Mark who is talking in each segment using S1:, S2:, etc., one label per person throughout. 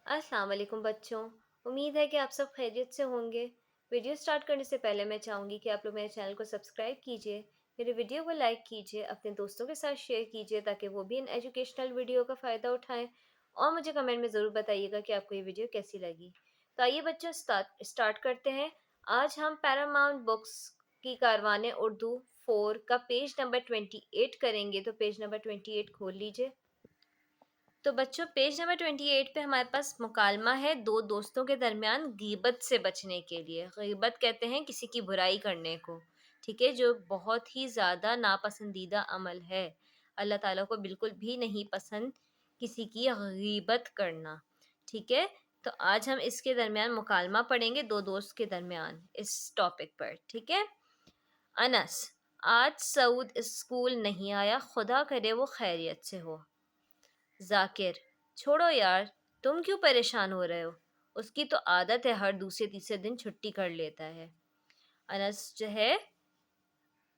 S1: अस्सलाम वालेकुम बच्चों। उम्मीद है कि आप सब खैरियत से होंगे। वीडियो स्टार्ट करने से पहले मैं चाहूँगी कि आप लोग मेरे चैनल को सब्सक्राइब कीजिए, मेरे वीडियो को लाइक कीजिए, अपने दोस्तों के साथ शेयर कीजिए ताकि वो भी इन एजुकेशनल वीडियो का फ़ायदा उठाएं, और मुझे कमेंट में ज़रूर बताइएगा कि आपको ये वीडियो कैसी लगी। तो आइए बच्चों स्टार्ट करते हैं। आज हम पैरामाउंट बुक्स की कारवाने उर्दू 4 का पेज नंबर 28 करेंगे। तो पेज नंबर 28 खोल लीजिए। तो बच्चों, पेज नंबर 28 पे हमारे पास मुकालमा है दो दोस्तों के दरमियान गीबत से बचने के लिए। गीबत कहते हैं किसी की बुराई करने को, ठीक है, जो बहुत ही ज़्यादा नापसंदीदा अमल है। अल्लाह ताला को बिल्कुल भी नहीं पसंद किसी की गीबत करना, ठीक है। तो आज हम इसके दरमियान मुकालमा पढ़ेंगे, दो दोस्त के दरमियान, इस टॉपिक पर, ठीक है। अनस, आज सऊद स्कूल नहीं आया, खुदा करे वो खैरियत से हो। जाकिर, छोड़ो यार, तुम क्यों परेशान हो रहे हो, उसकी तो आदत है हर दूसरे तीसरे दिन छुट्टी कर लेता है। अनस जो है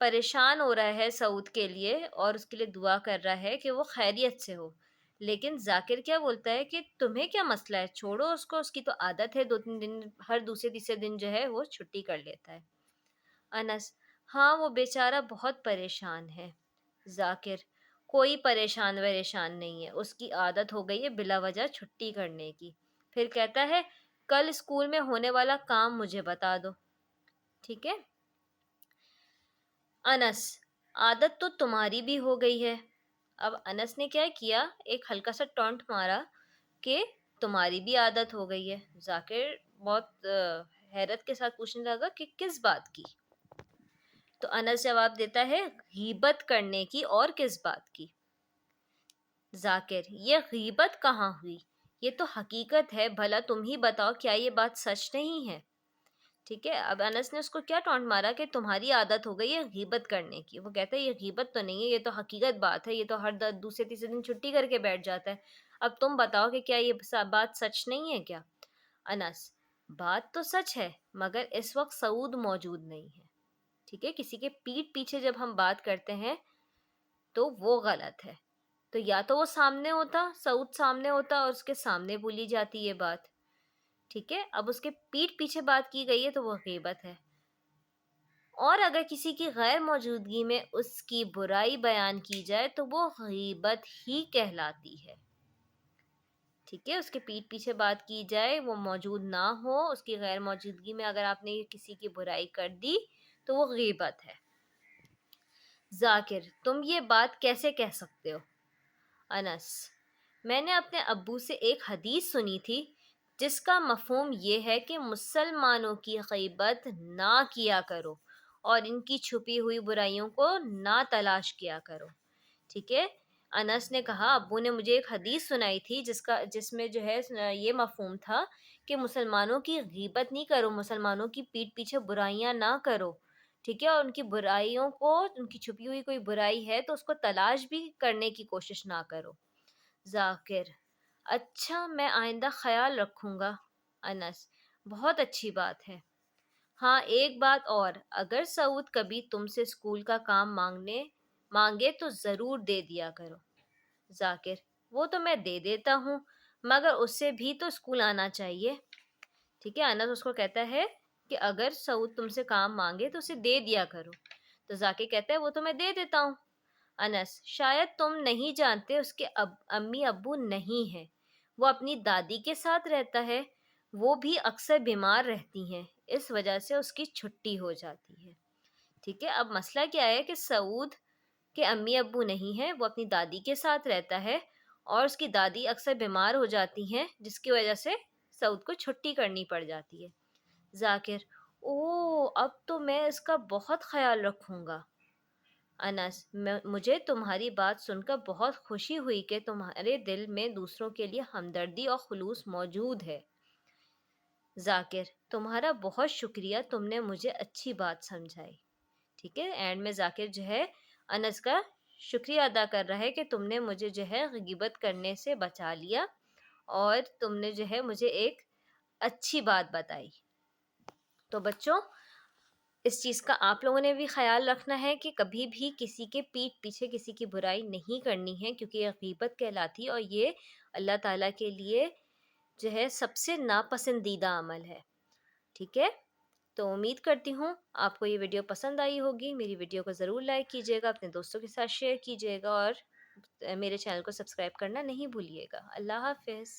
S1: परेशान हो रहा है सऊद के लिए और उसके लिए दुआ कर रहा है कि वो खैरियत से हो। लेकिन जाकिर क्या बोलता है कि तुम्हें क्या मसला है, छोड़ो उसको, उसकी तो आदत है दो तीन दिन हर दूसरे तीसरे दिन जो है वो छुट्टी कर लेता है। अनस, हाँ वो बेचारा बहुत परेशान है। जाकिर, कोई परेशान वरेशान नहीं है, उसकी आदत हो गई है बिला वजह छुट्टी करने की। फिर कहता है कल स्कूल में होने वाला काम मुझे बता दो, ठीक है। अनस, आदत तो तुम्हारी भी हो गई है। अब अनस ने क्या किया, एक हल्का सा टॉन्ट मारा कि तुम्हारी भी आदत हो गई है। जाकिर बहुत हैरत के साथ पूछने लगा कि किस बात की। तो अनस जवाब देता है गीबत करने की, और किस बात की। जाकिर, ये गीबत कहाँ हुई, ये तो हकीकत है, भला तुम ही बताओ क्या ये बात सच नहीं है, ठीक है। अब अनस ने उसको क्या टॉन्ट मारा कि तुम्हारी आदत हो गई है गीबत करने की। वो कहता है ये गीबत तो नहीं है, ये तो हकीकत बात है, ये तो हर दूसरे तीसरे दिन छुट्टी करके बैठ जाता है। अब तुम बताओ कि क्या ये बात सच नहीं है क्या। अनस, बात तो सच है, मगर इस वक्त सऊद मौजूद नहीं है, ठीक है। किसी के पीठ पीछे जब हम बात करते हैं तो वो गलत है। तो या तो वो सामने होता, सऊद सामने होता और उसके सामने बोली जाती ये बात, ठीक है। अब उसके पीठ पीछे बात की गई है तो वो गीबत है। और अगर किसी की गैर मौजूदगी में उसकी बुराई बयान की जाए तो वो गीबत ही कहलाती है, ठीक है। उसके पीठ पीछे बात की जाए, वो मौजूद ना हो, उसकी गैर मौजूदगी में अगर आपने किसी की बुराई कर दी तो वो गीबत है। जाकिर, तुम ये बात कैसे कह सकते हो। अनस, मैंने अपने अब्बू से एक हदीस सुनी थी जिसका मफहूम ये है कि मुसलमानों की गीबत ना किया करो और इनकी छुपी हुई बुराइयों को ना तलाश किया करो, ठीक है। अनस ने कहा अब्बू ने मुझे एक हदीस सुनाई थी जिसमें जो है ये मफहूम था कि मुसलमानों की गीबत नहीं करो, मुसलमानों की पीठ पीछे बुराइयां ना करो, ठीक है। और उनकी बुराइयों को, उनकी छुपी हुई कोई बुराई है तो उसको तलाश भी करने की कोशिश ना करो। जाकिर, अच्छा मैं आइंदा ख्याल रखूंगा। अनस, बहुत अच्छी बात है। हाँ एक बात और, अगर सऊद कभी तुमसे स्कूल का काम मांगे तो ज़रूर दे दिया करो। जाकिर, वो तो मैं दे देता हूँ, मगर उससे भी तो स्कूल आना चाहिए, ठीक है। अनस उसको कहता है कि अगर सऊद तुमसे काम मांगे तो उसे दे दिया करो। तो जाकिर कहता है वो तो मैं दे देता हूँ। अनस, शायद तुम नहीं जानते उसके अम्मी अब्बू नहीं हैं, वो अपनी दादी के साथ रहता है, वो भी अक्सर बीमार रहती हैं, इस वजह से उसकी छुट्टी हो जाती है, ठीक है। अब मसला क्या है कि सऊद के अम्मी अब्बू नहीं हैं, वो अपनी दादी के साथ रहता है और उसकी दादी अक्सर बीमार हो जाती हैं जिसकी वजह से सऊद को छुट्टी करनी पड़ जाती है। जाकिर, ओह अब तो मैं इसका बहुत ख्याल रखूंगा। अनस, मुझे तुम्हारी बात सुनकर बहुत खुशी हुई कि तुम्हारे दिल में दूसरों के लिए हमदर्दी और खुलूस मौजूद है। जाकिर, तुम्हारा बहुत शुक्रिया, तुमने मुझे अच्छी बात समझाई, ठीक है। एंड में जाकिर जो है अनस का शुक्रिया अदा कर रहा है कि तुमने मुझे जो है गिबत करने से बचा लिया और तुमने जो है मुझे एक अच्छी बात बताई। तो बच्चों, इस चीज़ का आप लोगों ने भी ख्याल रखना है कि कभी भी किसी के पीठ पीछे किसी की बुराई नहीं करनी है, क्योंकि यह गीबत कहलाती है और ये अल्लाह ताला के लिए جو ہے سب سے ناپسندیدہ عمل ہے، ٹھیک ہے؟ تو امید کرتی ہوں آپ کو یہ ویڈیو پسند آئی ہوگی، میری ویڈیو کو ضرور لائک کیجیے گا، اپنے دوستوں کے ساتھ شیئر کیجیے گا، اور میرے چینل کو سبسکرائب کرنا نہیں بھولیے گا۔ اللہ حافظ۔